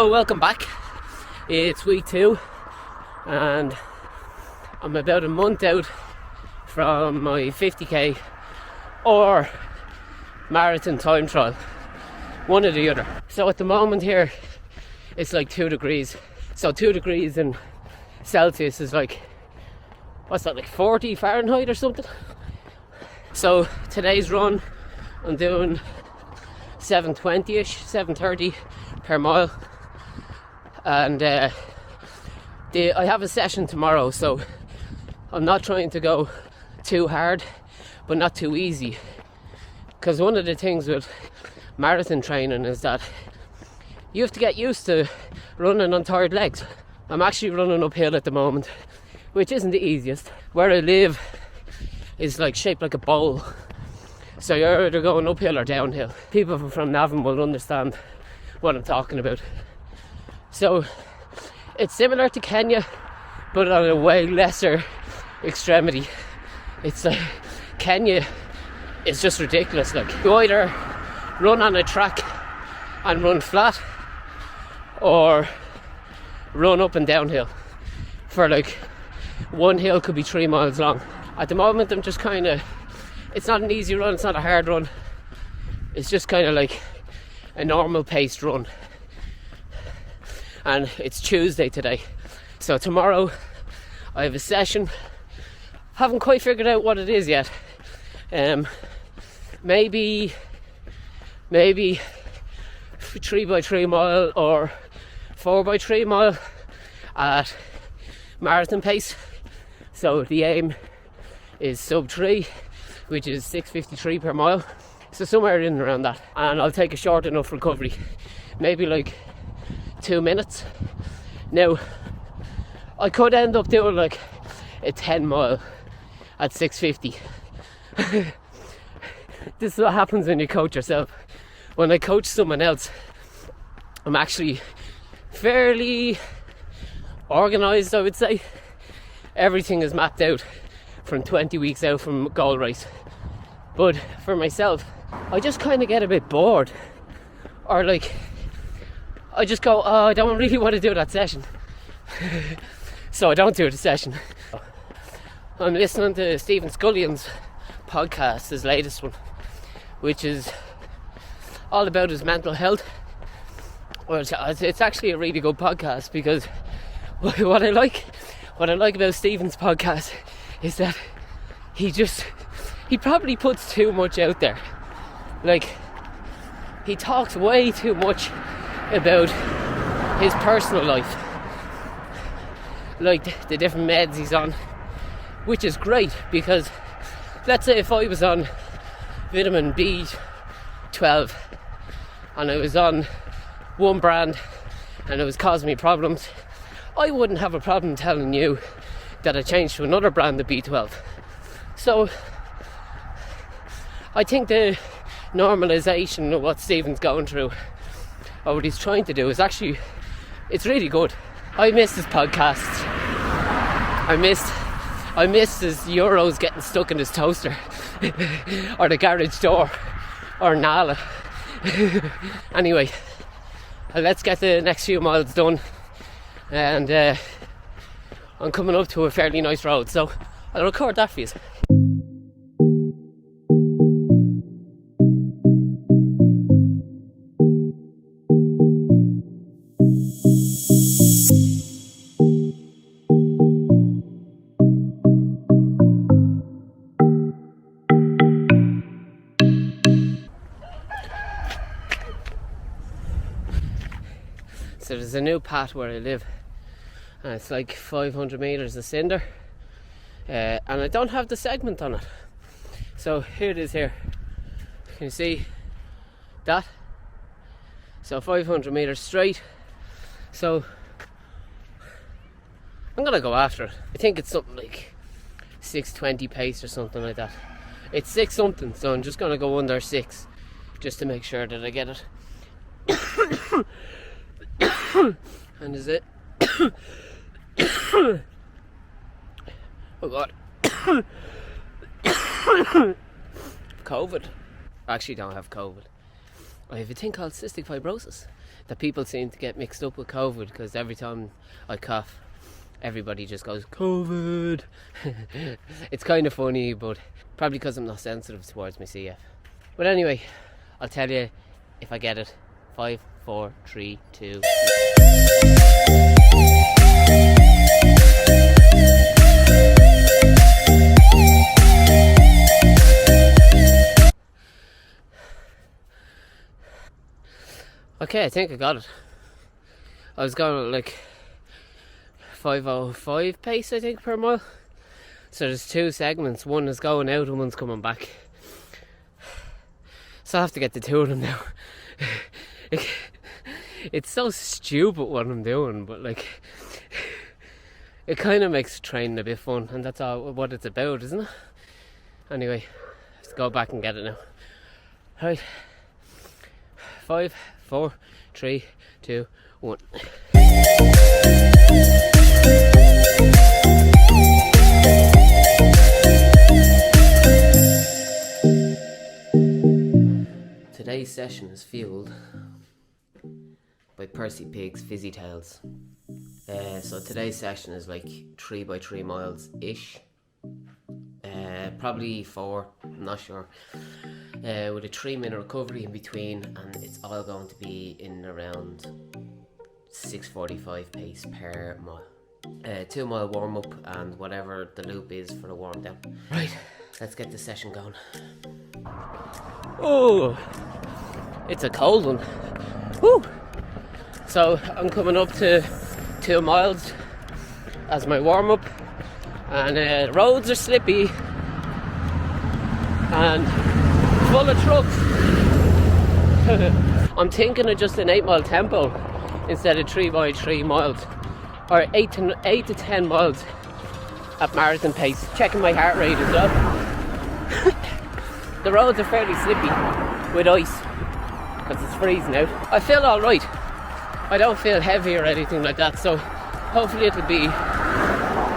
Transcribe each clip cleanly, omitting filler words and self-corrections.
So welcome back. It's week 2 and I'm about a month out from my 50k or marathon time trial, one or the other. So at the moment here it's like 2 degrees, so 2 degrees in Celsius is like, what's that, like 40 Fahrenheit or something. So today's run I'm doing 7:20ish, 7:30 per mile, and I have a session tomorrow, so I'm not trying to go too hard but not too easy, because one of the things with marathon training is that you have to get used to running on tired legs. I'm actually running uphill at the moment, which isn't the easiest. Where I live is like shaped like a bowl, so you're either going uphill or downhill. People from Navan will understand what I'm talking about. So it's similar to Kenya, but on a way lesser extremity. It's like Kenya is just ridiculous. Like, you either run on a track and run flat, or run up and downhill for like one hill could be 3 miles long. At the moment I'm just kind of, it's not an easy run, it's not a hard run, it's just kind of like a normal paced run. And it's Tuesday today, so tomorrow I have a session. Haven't quite figured out what it is yet. Maybe 3x3 mile or 4x3 mile at marathon pace. So the aim is sub 3, which is 6:53 per mile, so somewhere in and around that. And I'll take a short enough recovery, maybe like 2 minutes. Now I could end up doing like a 10 mile at 6:50. This is what happens when you coach yourself. When I coach someone else, I'm actually fairly organised, I would say. Everything is mapped out from 20 weeks out from goal race. But for myself, I just kind of get a bit bored, or like I just go, oh, I don't really want to do that session. So I don't do the session. I'm listening to Stephen Scullion's podcast, his latest one, which is all about his mental health. Well, it's actually a really good podcast, because what I like about Stephen's podcast is that he probably puts too much out there. Like, he talks way too much about his personal life, like the different meds he's on, which is great, because let's say if I was on vitamin B12 and I was on one brand and it was causing me problems, I wouldn't have a problem telling you that I changed to another brand of B12. So I think the normalisation of what Stephen's going through, or what he's trying to do, is actually, it's really good. I missed his podcast. I missed his Euros getting stuck in his toaster or the garage door or Nala. Anyway, let's get the next few miles done, and I'm coming up to a fairly nice road, so I'll record that for you. So there's a new path where I live, and it's like 500 metres of cinder, and I don't have the segment on it. So here it is here. Can you see that? So 500 metres straight. So I'm gonna go after it. I think it's something like 6:20 pace or something like that. It's 6 something, so I'm just gonna go under 6 just to make sure that I get it. And is it? Oh god. COVID. I actually don't have COVID. I have a thing called cystic fibrosis. that people seem to get mixed up with COVID, because every time I cough, everybody just goes, COVID. It's kind of funny, but probably because I'm not sensitive towards my CF. But anyway, I'll tell you if I get it. 5, 4, 3, 2. Okay, I think I got it. I was going at like 5:05 pace, I think, per mile. So there's 2 segments. One is going out and one's coming back. So I have to get the 2 of them now. It's so stupid what I'm doing, but like, it kind of makes training a bit fun, and that's all what it's about, isn't it? Anyway, let's go back and get it now. Right, 5, 4, 3, 2, 1. Today's session is fueled by Percy Pig's Fizzy Tales. So today's session is like 3 by 3 miles ish. Probably 4, I'm not sure. With a 3-minute recovery in between, and it's all going to be in around 6:45 pace per mile. 2 mile warm up and whatever the loop is for the warm down. Right, let's get the session going. Oh, it's a cold one. Woo! So I'm coming up to 2 miles as my warm up, and roads are slippy and full of trucks. I'm thinking of just an 8 mile tempo instead of 3 by 3 miles, or 8 to 10 miles at marathon pace. Checking my heart rate as well. The roads are fairly slippy with ice because it's freezing out. I feel alright. I don't feel heavy or anything like that, so hopefully it'll be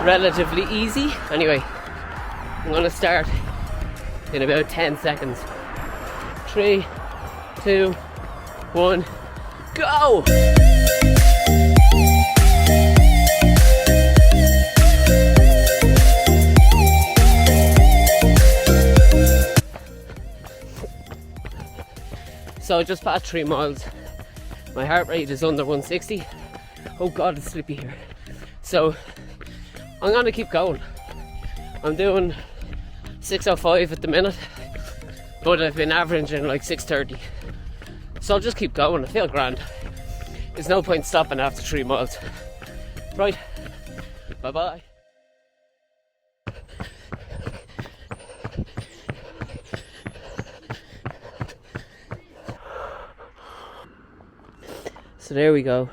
relatively easy. Anyway, I'm going to start in about 10 seconds. 3, 2, 1, go! So just past 3 miles, my heart rate is under 160. Oh god, it's slippy here. So I'm gonna keep going. I'm doing 6:05 at the minute, but I've been averaging like 6:30. So I'll just keep going. I feel grand. There's no point stopping after 3 miles. Right, bye bye. So there we go.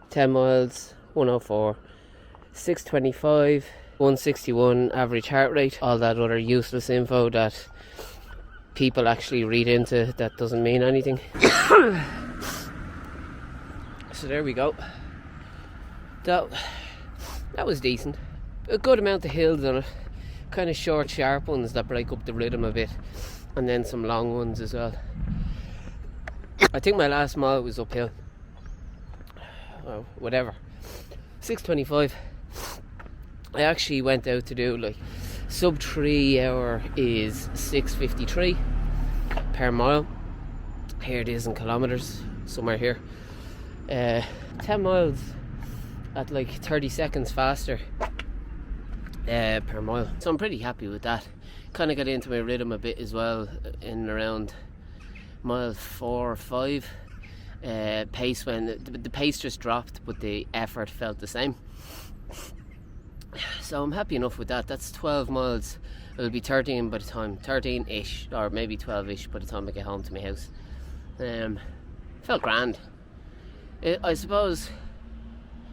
10 miles, 104, 6:25, 161 average heart rate. All that other useless info that people actually read into that doesn't mean anything. So there we go. That was decent. A good amount of hills on it. Kind of short, sharp ones that break up the rhythm a bit, and then some long ones as well. I think my last mile was uphill. Oh, whatever. 6:25. I actually went out to do like sub 3 hour is 6:53 per mile. Here it is in kilometers, somewhere here. 10 miles at like 30 seconds faster per mile. So I'm pretty happy with that. Kind of got into my rhythm a bit as well in around mile 4 or 5. Pace when the pace just dropped, but the effort felt the same. So I'm happy enough with that. That's 12 miles. It'll be 13 by the time, 13-ish, or maybe 12-ish by the time I get home to my house. Felt grand. I suppose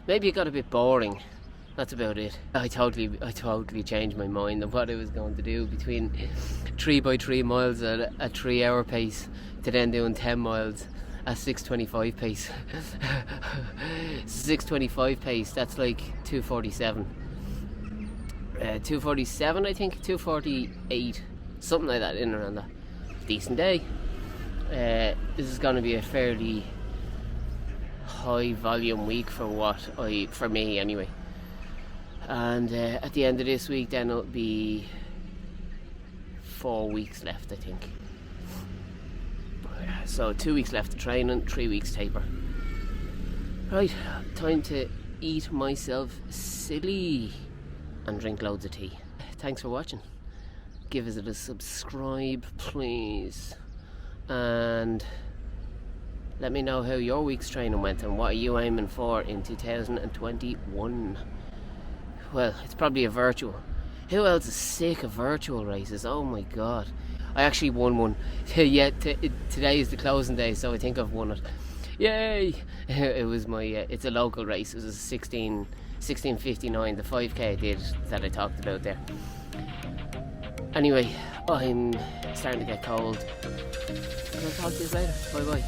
maybe it got a bit boring. That's about it. I totally changed my mind of what I was going to do between 3 by 3 miles at a 3 hour pace to then doing 10 miles at 6:25 pace. 6:25 pace, that's like 2:47. 2:47 I think, 2:48, something like that, in and around that. Decent day. This is going to be a fairly high volume week for me anyway. And at the end of this week then it'll be 4 weeks left, I think. So 2 weeks left of training, 3 weeks taper. Right, time to eat myself silly and drink loads of tea. Thanks for watching. Give us a subscribe, please. And let me know how your week's training went and what are you aiming for in 2021. Well, it's probably a virtual. Who else is sick of virtual races? Oh my god. I actually won one. Yeah, today is the closing day, so I think I've won it. Yay! It was my, it's a local race. It was a 16:59, the 5k I did that I talked about there. Anyway, I'm starting to get cold. And I'll talk to you later. Bye bye.